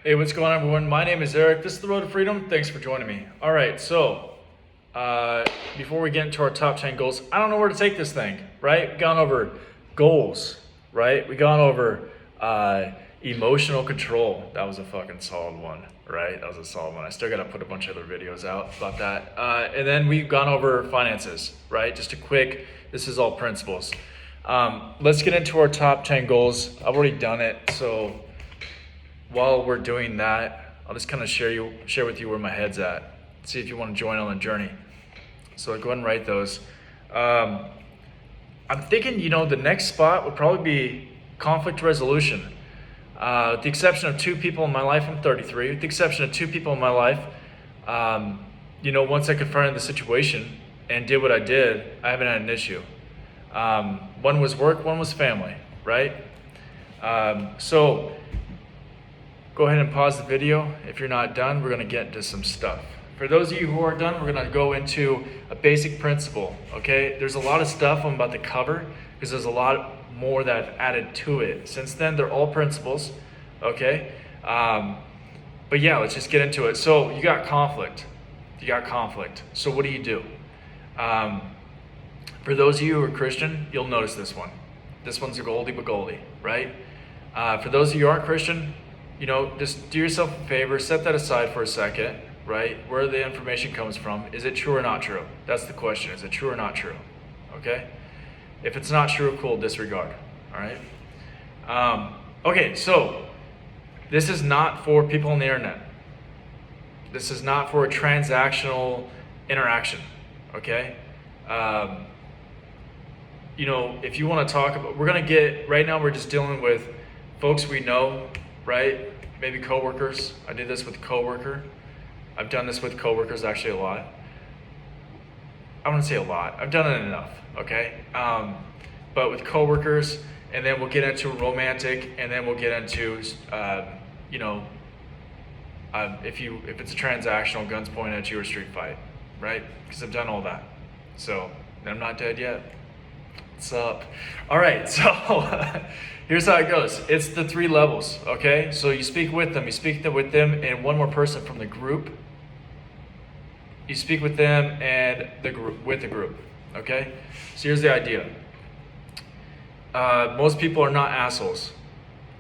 Hey, what's going on, everyone? My name is Eric. This is the Road to Freedom. Thanks for joining me. All right, so before we get into our top 10 goals, I don't know where to take this thing, right? We've gone over goals, right? We gone over emotional control. That was a fucking solid one, right? That was a solid one. I still got to put a bunch of other videos out about that. And then we've gone over finances, right? Just a quick, this is all principles. Let's get into our top 10 goals. I've already done it, so while we're doing that, I'll just kind of share with you where my head's at. See if you want to join on the journey. So go ahead and write those. I'm thinking, the next spot would probably be conflict resolution. With the exception of two people in my life, I'm 33. With the exception of two people in my life, once I confronted the situation and did what I did, I haven't had an issue. One was work, one was family, right? So go ahead and pause the video. If you're not done, we're going to get into some stuff. For those of you who are done, we're going to go into a basic principle, okay? There's a lot of stuff I'm about to cover because there's a lot more that I've added to it. Since then, they're all principles, okay? But yeah, let's just get into it. So you got conflict. So what do? For those of you who are Christian, you'll notice this one. This one's a goldie but goldie, right? For those of you who aren't Christian, just do yourself a favor, set that aside for a second, right? Where the information comes from. Is it true or not true? That's the question. Is it true or not true? Okay? If it's not true, cool, disregard. All right? Okay, so this is not for people on the internet. This is not for a transactional interaction. Okay? If you want to talk about, right now we're just dealing with folks we know, right? Maybe coworkers. I did this with a coworker. I've done this with coworkers actually a lot. I wouldn't say a lot. I've done it enough, okay? But with coworkers, and then we'll get into romantic, and then we'll get into, if it's a transactional, guns pointed at you or street fight, right? Because I've done all that. So, and I'm not dead yet. What's up? All right, so here's how it goes. It's the three levels, okay? So you speak with them, and one more person from the group. You speak with them and with the group, okay? So here's the idea. Most people are not assholes.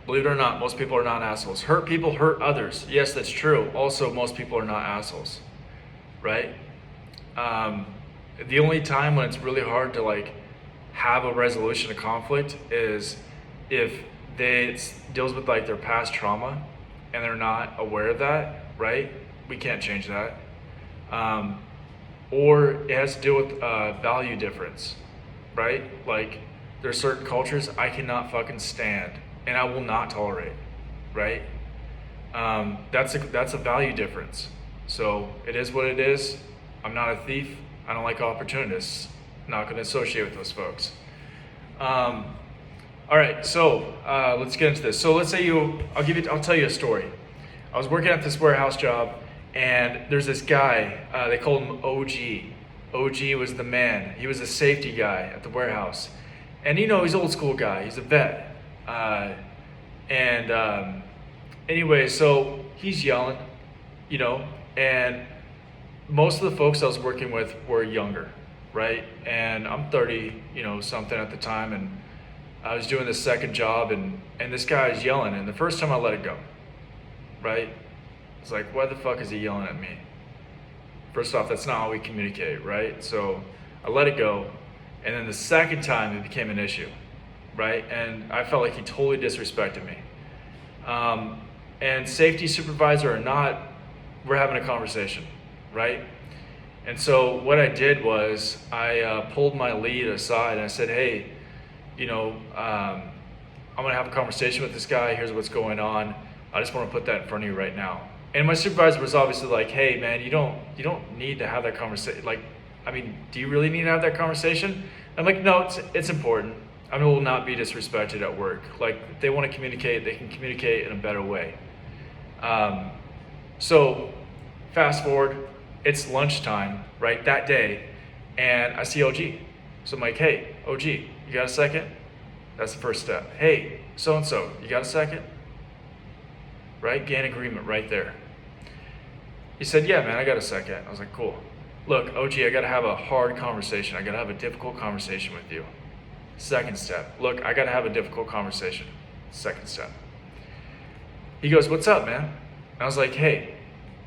Believe it or not, most people are not assholes. Hurt people hurt others. Yes, that's true. Also, most people are not assholes, right? The only time when it's really hard to have a resolution of conflict is if it deals with their past trauma and they're not aware of that, right? We can't change that. Or it has to deal with value difference, right? There are certain cultures I cannot fucking stand and I will not tolerate, right? That's a value difference. So it is what it is. I'm not a thief. I don't like opportunists. Not going to associate with those folks. All right, so let's get into this. So let's say I'll tell you a story. I was working at this warehouse job, and there's this guy. They called him OG. OG was the man. He was a safety guy at the warehouse, and he's an old school guy. He's a vet. Anyway, so he's yelling, and most of the folks I was working with were younger. Right? And I'm 30, something at the time, and I was doing this second job, and this guy is yelling, and the first time I let it go, right? It's like, why the fuck is he yelling at me? First off, that's not how we communicate, right? So I let it go, and then the second time it became an issue, right? And I felt like he totally disrespected me. And safety supervisor or not, we're having a conversation, right? And so what I did was I pulled my lead aside and I said, hey, I'm going to have a conversation with this guy. Here's what's going on. I just want to put that in front of you right now. And my supervisor was obviously like, hey, man, you don't need to have that conversation. Do you really need to have that conversation? I'm like, no, it's important. I will not be disrespected at work. If they want to communicate, they can communicate in a better way. So fast forward. It's lunchtime, right, that day, and I see OG. So I'm like, hey, OG, you got a second? That's the first step. Hey, so-and-so, you got a second? right? Gain agreement right there. He said, yeah, man, I got a second. I was like, cool. Look, OG, I got to have a hard conversation. I got to have a difficult conversation with you. Second step. Look, I got to have a difficult conversation. Second step. He goes, what's up, man? And I was like, hey,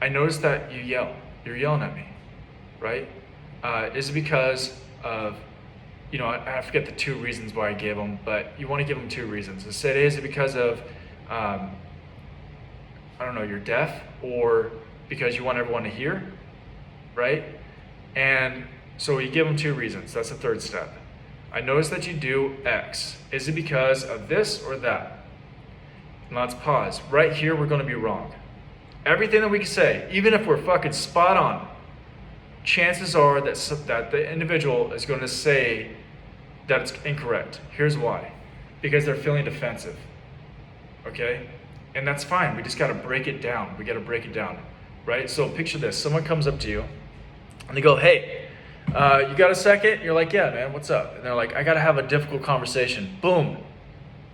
I noticed that you yell. You're yelling at me, right? Is it because of, I forget the 2 reasons why I gave him, but you want to give him 2 reasons. I said, is it because of, you're deaf, or because you want everyone to hear, right? And so you give them 2 reasons. That's the third step. I noticed that you do X. Is it because of this or that? Now let's pause. Right here, we're going to be wrong. Everything that we can say, even if we're fucking spot on, chances are that the individual is going to say that it's incorrect. Here's why. Because they're feeling defensive. Okay? And that's fine. We just got to break it down. We got to break it down. Right? So picture this. Someone comes up to you and they go, hey, you got a second? You're like, yeah, man, what's up? And they're like, I got to have a difficult conversation. Boom.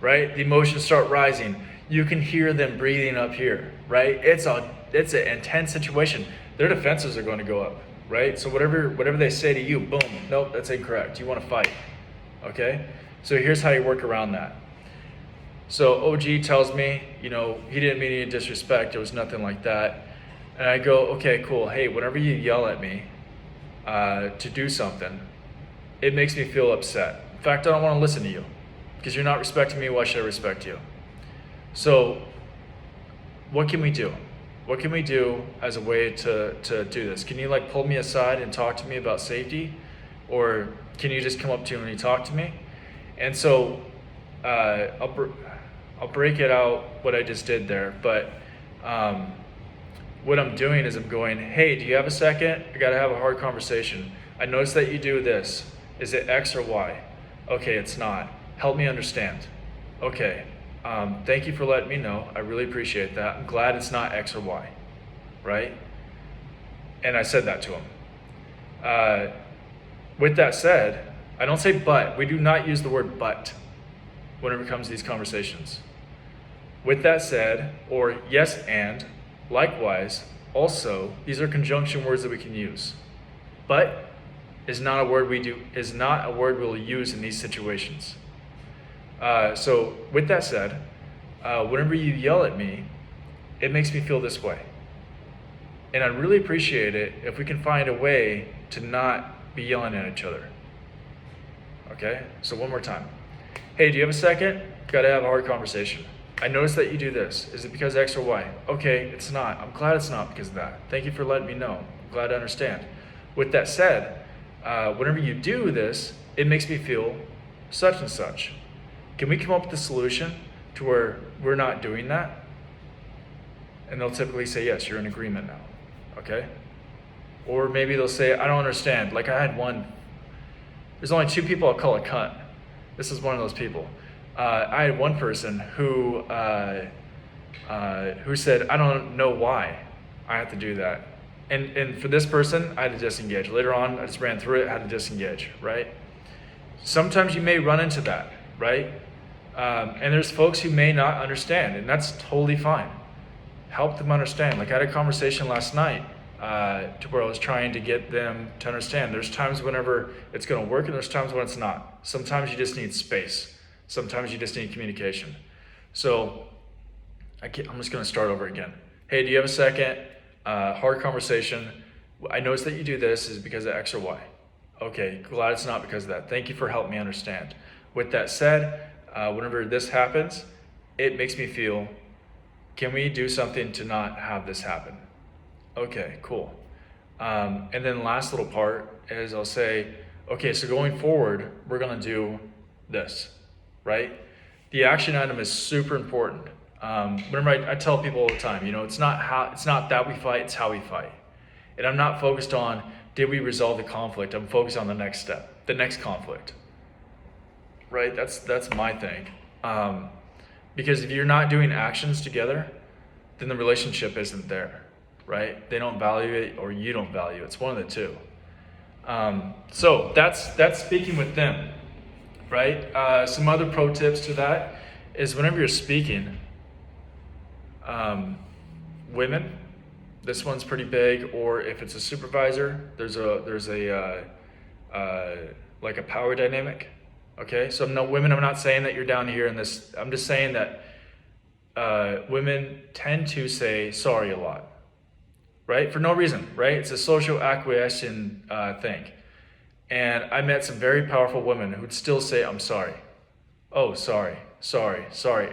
Right? The emotions start rising. You can hear them breathing up here. Right? It's an intense situation. Their defenses are going to go up. Right? So whatever they say to you, boom, nope, that's incorrect. You want to fight. Okay? So here's how you work around that. So OG tells me, he didn't mean any disrespect. It was nothing like that. And I go, okay, cool. Hey, whenever you yell at me to do something, it makes me feel upset. In fact, I don't want to listen to you because you're not respecting me. Why should I respect you? So what can we do? What can we do as a way to do this? Can you pull me aside and talk to me about safety? Or can you just come up to me and talk to me? And so I'll break it out what I just did there. But what I'm doing is I'm going, hey, do you have a second? I got to have a hard conversation. I noticed that you do this. Is it X or Y? Okay, it's not. Help me understand. Okay. Thank you for letting me know. I really appreciate that. I'm glad it's not X or Y, right? And I said that to him. With that said, I don't say but. We do not use the word but whenever it comes to these conversations. With that said, or yes and, likewise, also, these are conjunction words that we can use. But is not a word we'll use in these situations. So with that said, whenever you yell at me, it makes me feel this way. And I'd really appreciate it if we can find a way to not be yelling at each other. Okay? So one more time. Hey, do you have a second? Gotta have a hard conversation. I noticed that you do this. Is it because X or Y? Okay, it's not. I'm glad it's not because of that. Thank you for letting me know. I'm glad to understand. With that said, whenever you do this, it makes me feel such and such. Can we come up with a solution to where we're not doing that? And they'll typically say, yes, you're in agreement now. Okay? Or maybe they'll say, I don't understand. Like I had one, there's only 2 people I'll call a cunt. This is one of those people. I had one person who said, I don't know why I have to do that. And for this person, I had to disengage. Later on, I just ran through it, had to disengage, right? Sometimes you may run into that, right? And there's folks who may not understand, and that's totally fine. Help them understand. Like I had a conversation last night to where I was trying to get them to understand. There's times whenever it's going to work, and there's times when it's not. Sometimes you just need space. Sometimes you just need communication. So I'm just going to start over again. Hey, do you have a second? Hard conversation. I noticed that you do this. Is it because of X or Y? Okay, glad it's not because of that. Thank you for helping me understand. With that said, whenever this happens, it makes me feel, can we do something to not have this happen? Okay, cool. And then last little part is I'll say, okay, so going forward, we're going to do this, right? The action item is super important. Remember, I tell people all the time, it's not that we fight, it's how we fight. And I'm not focused on, did we resolve the conflict? I'm focused on the next step, the next conflict, right? That's my thing. Because if you're not doing actions together, then the relationship isn't there, right? They don't value it, or you don't value it. It's one of the two. So that's speaking with them, right? Some other pro tips to that is whenever you're speaking, Women, this one's pretty big. Or if it's a supervisor, there's a like a power dynamic. Okay, so women, I'm not saying that you're down here in this. I'm just saying that women tend to say sorry a lot, right? For no reason, right? It's a social acquiescence thing. And I met some very powerful women who'd still say, I'm sorry. Oh, sorry.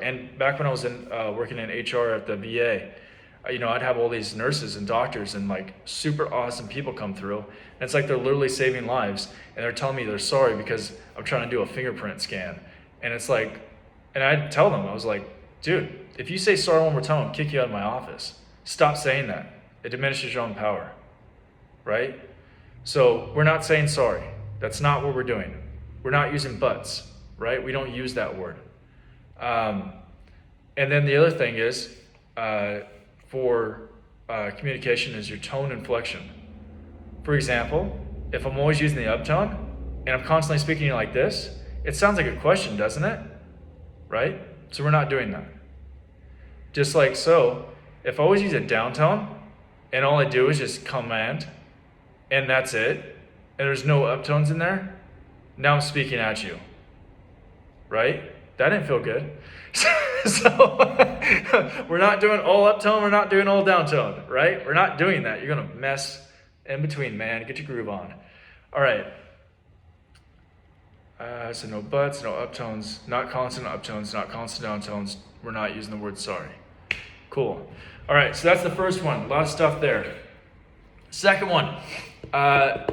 And back when I was working in HR at the VA, I'd have all these nurses and doctors and like super awesome people come through. And it's like they're literally saving lives. And they're telling me they're sorry because I'm trying to do a fingerprint scan. And it's like, and I'd tell them, I was like, dude, if you say sorry one more time, I'll kick you out of my office. Stop saying that. It diminishes your own power, right? So we're not saying sorry. That's not what we're doing. We're not using buts, right? We don't use that word. And then the other thing is, for communication is your tone inflection. For example, if I'm always using the uptone and I'm constantly speaking to you like this, it sounds like a question, doesn't it? Right? So we're not doing that. Just like so, if I always use a downtone and all I do is just command and that's it, and there's no uptones in there, now I'm speaking at you. Right? That didn't feel good. So we're not doing all uptone, we're not doing all downtone, right? We're not doing that. You're gonna mess in between, man. Get your groove on. All right. So no buts, no uptones, not constant uptones, not constant downtones. We're not using the word sorry. Cool. All right, so that's the first one. A lot of stuff there. Second one,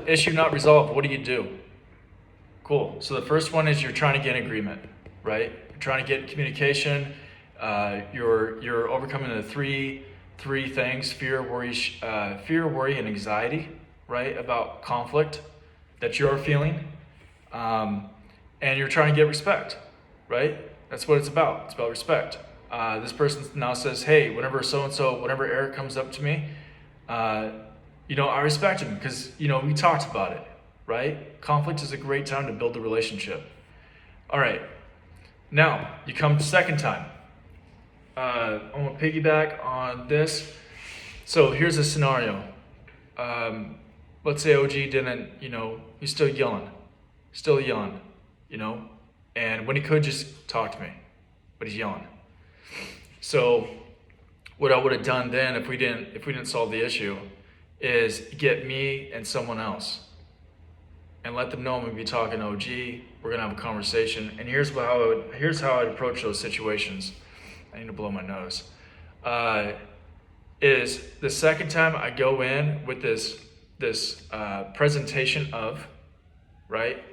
issue not resolved. What do you do? Cool. So the first one is you're trying to get agreement, right? You're trying to get communication. You're overcoming the three things: fear, worry, and anxiety, right? About conflict that you're feeling, and you're trying to get respect, right? That's what it's about. It's about respect. This person now says, "Hey, whenever Eric comes up to me, I respect him because we talked about it." Right? Conflict is a great time to build a relationship. All right. Now, you come the second time. I'm going to piggyback on this. So here's a scenario. Let's say OG didn't, he's still yelling, and when he could just talk to me, but he's yelling. So what I would have done then if we didn't solve the issue is get me and someone else and let them know I'm going to be talking to OG. We're going to have a conversation. And here's how I'd approach those situations. I need to blow my nose. Is the second time I go in with this presentation of, right?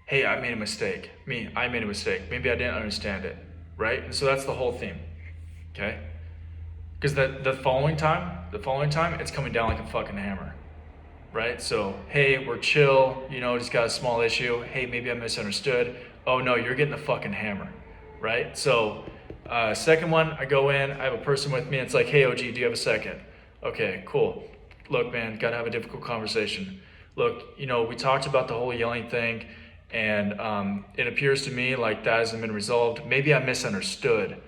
Hey, I made a mistake. I made a mistake. Maybe I didn't understand it, right? And so that's the whole theme, okay? Because the following time, it's coming down like a fucking hammer. Right? So, hey, we're chill, just got a small issue. Hey, maybe I misunderstood. Oh no, you're getting the fucking hammer, right? So, second one, I go in, I have a person with me, and it's like, hey, OG, do you have a second? Okay, cool. Look, man, gotta have a difficult conversation. Look, we talked about the whole yelling thing, and it appears to me like that hasn't been resolved. Maybe I misunderstood,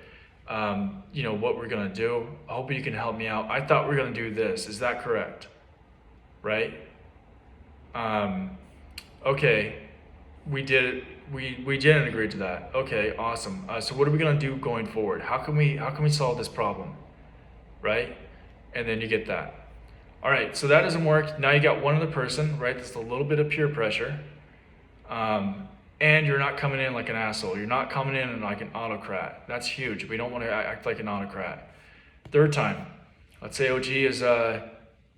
what we're gonna do. I hope you can help me out. I thought we were gonna do this. Is that correct? Right? Okay, we did it. We didn't agree to that. Okay, awesome. So what are we gonna do going forward? How can we solve this problem? Right? And then you get that. All right, so that doesn't work. Now you got one other person, right? That's a little bit of peer pressure. And you're not coming in like an asshole. You're not coming in like an autocrat. That's huge. We don't want to act like an autocrat. Third time, let's say OG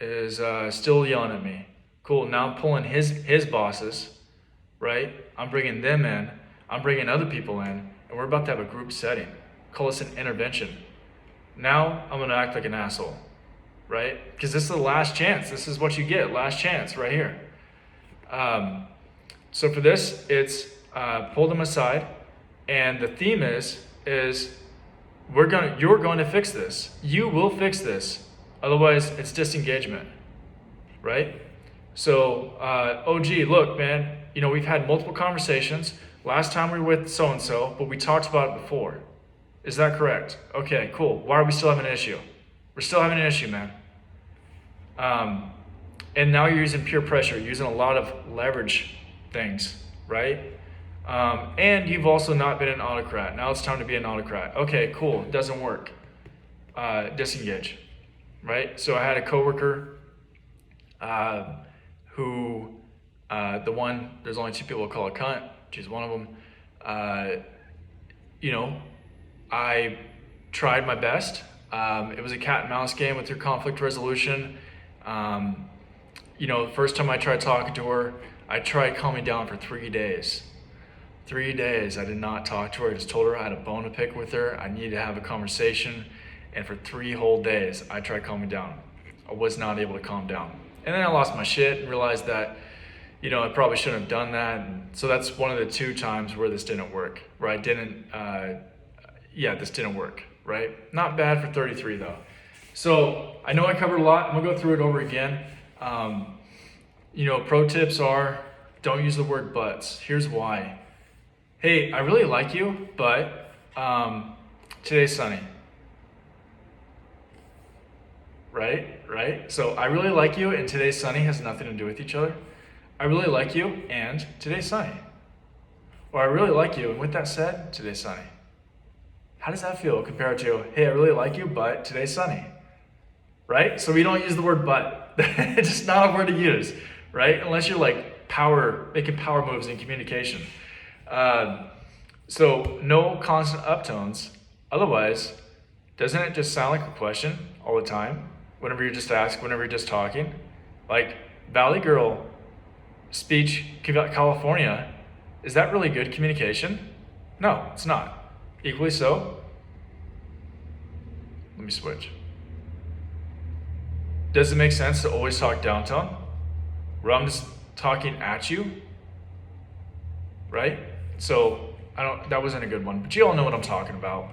is still yelling at me. Cool, now I'm pulling his bosses, right? I'm bringing them in. I'm bringing other people in, and we're about to have a group setting. Call this an intervention. Now I'm gonna act like an asshole, right? Because this is the last chance. This is what you get, last chance right here. So for this, it's pull them aside, and the theme is you're going to fix this. You will fix this. Otherwise, it's disengagement, right? So, OG, look, man, we've had multiple conversations. Last time we were with so-and-so, but we talked about it before, Is that correct? Okay, cool. Why are we still having an issue? We're still having an issue, man. And now you're using peer pressure, using a lot of leverage things, right? And you've also not been an autocrat. Now it's time to be an autocrat. Okay, cool. Doesn't work. Disengage, right? So I had a coworker who, there's only two people who call a cunt. She's one of them. I tried my best. It was a cat and mouse game with her conflict resolution. The first time I tried talking to her, I tried calming down for 3 days. 3 days I did not talk to her. I just told her I had a bone to pick with her. I needed to have a conversation. And for 3 whole days, I tried calming down. I was not able to calm down. And then I lost my shit and realized that, I probably shouldn't have done that. And so that's one of the 2 times where this didn't work, where this didn't work, right? Not bad for 33 though. So I know I covered a lot. I'm gonna go through it over again. Pro tips are, don't use the word buts. Here's why. Hey, I really like you, but today's sunny. Right? So I really like you and today's sunny has nothing to do with each other. I really like you and today's sunny. Or I really like you and with that said, today's sunny. How does that feel compared to, hey, I really like you, but today's sunny? Right? So we don't use the word but. It's just not a word to use, right? Unless you're like making power moves in communication. So no constant uptones. Otherwise, doesn't it just sound like a question all the time? Whenever you're just talking? Like, Valley Girl speech, California, is that really good communication? No, it's not. Equally so. Let me switch. Does it make sense to always talk downtown? Where I'm just talking at you? Right? So, that wasn't a good one, but you all know what I'm talking about.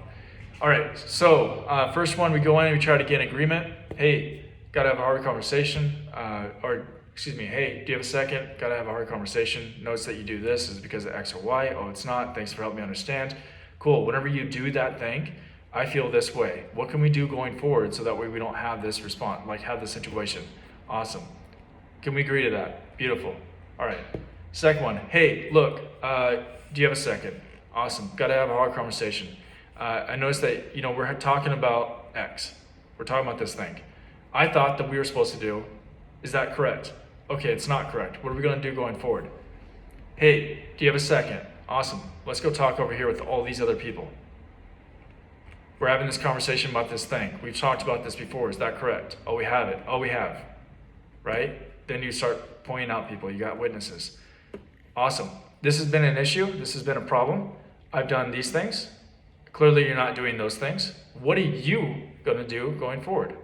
All right, so first one, we go in and we try to get an agreement. Hey, gotta have a hard conversation. Hey, do you have a second? Gotta have a hard conversation. Notice that you do this is because of X or Y. Oh, it's not. Thanks for helping me understand. Cool, whenever you do that thing, I feel this way. What can we do going forward so that way we don't have this response, have this situation? Awesome. Can we agree to that? Beautiful. All right. Second one, hey, look, do you have a second? Awesome, gotta have a hard conversation. I noticed that, we're talking about X. We're talking about this thing. I thought that we were supposed to do, is that correct? Okay, it's not correct. What are we gonna do going forward? Hey, do you have a second? Awesome, let's go talk over here with all these other people. We're having this conversation about this thing. We've talked about this before, is that correct? Oh, we have it. Oh, we have, right? Then you start pointing out people, you got witnesses. Awesome, this has been an issue, this has been a problem. I've done these things. Clearly you're not doing those things. What are you gonna do going forward?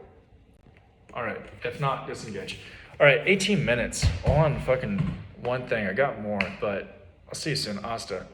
All right, if not, disengage. All right, 18 minutes on fucking one thing. I got more, but I'll see you soon, Asta.